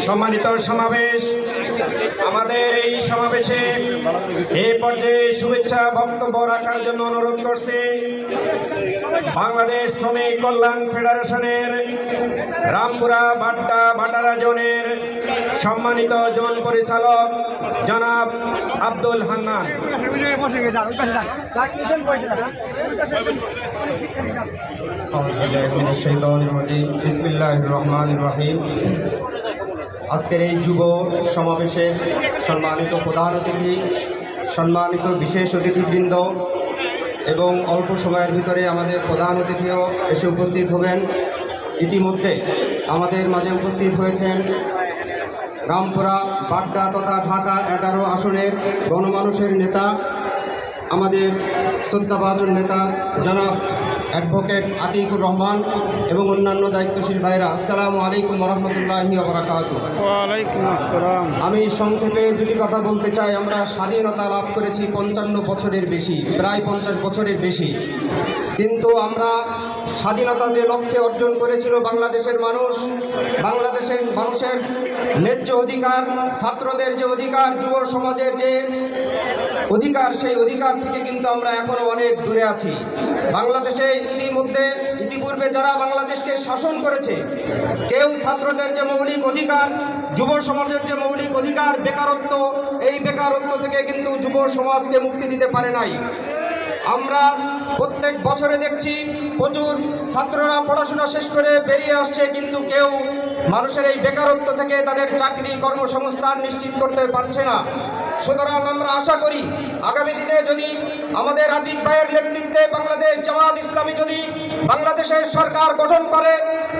সম্মানিত সমাবেশ, আমাদের এই সমাবেশে এই পর্যায়ে শুভেচ্ছা বক্তব্য রাখার জন্য অনুরোধ করছি বাংলাদেশ শ্রমিক কল্যাণ ফেডারেশনের রামপুরা বাড্ডা ভাটারা জোনের সম্মানিত জোন পরিচালক জনাব আব্দুল হান্নান। বিসমিল্লাহির রহমানির রহিম। আজকের এই যুব সমাবেশের সম্মানিত প্রধান অতিথি, সম্মানিত বিশেষ অতিথিবৃন্দ এবং অল্প সময়ের ভিতরে আমাদের প্রধান অতিথিও এসে উপস্থিত হবেন। ইতিমধ্যে আমাদের মাঝে উপস্থিত হয়েছেন রামপুরা বাড্ডা তথা ঢাকা 11 আসনের গণমানুষের নেতা, আমাদের শ্রদ্ধাভাজন নেতা জনাব অ্যাডভোকেট আতিকুর রহমান এবং অন্যান্য দায়িত্বশীল ভাইরা। আসসালামু আলাইকুম রহমতুল্লাহি ওয়া বারাকাতুহু। ওয়ালাইকুম আসসালাম। আমি সংক্ষেপে দুটি কথা বলতে চাই। আমরা স্বাধীনতা লাভ করেছি 55 বছরের বেশি, প্রায় 50 বছরের বেশি, কিন্তু আমরা স্বাধীনতা যে লক্ষ্যে অর্জন করেছিল বাংলাদেশের মানুষের ন্যায্য অধিকার, ছাত্রদের যে অধিকার, যুব সমাজের যে অধিকার, সেই অধিকার থেকে কিন্তু আমরা এখনও অনেক দূরে আছি। বাংলাদেশে ইতিপূর্বে যারা বাংলাদেশকে শাসন করেছে, কেউ ছাত্রদের যে মৌলিক অধিকার, যুব সমাজের যে মৌলিক অধিকার, বেকারত্ব, এই বেকারত্ব থেকে কিন্তু যুব সমাজকে মুক্তি দিতে পারে নাই। আমরা প্রত্যেক বছরে দেখছি প্রচুর ছাত্ররা পড়াশোনা শেষ করে বেরিয়ে আসছে, কিন্তু কেউ মানুষের এই বেকারত্ব থেকে তাদের চাকরি কর্মসংস্থান নিশ্চিত করতে পারছে না। সুতরাং আমরা আশা করি আগামী দিনে যদি আমাদের আতিক ভাইয়ের নেতৃত্বে বাংলাদেশ জামাত ইসলামী যদি বাংলাদেশের সরকার গঠন করে,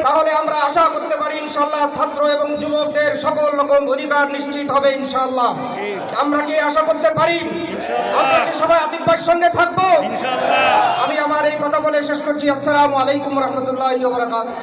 তাহলে আমরা আশা করতে পারি ইনশাআল্লাহ ছাত্র এবং যুবকদের সকল রকম অধিকার নিশ্চিত হবে ইনশাআল্লাহ। আমরা কি আশা করতে পারি? আমরা কি সবাই আতিক ভাইয়ের সঙ্গে থাকবো? আমি আমার এই কথা বলে শেষ করছি। আসসালামু আলাইকুম রহমতুল্লাহি ওয়া বারাকাতুহু।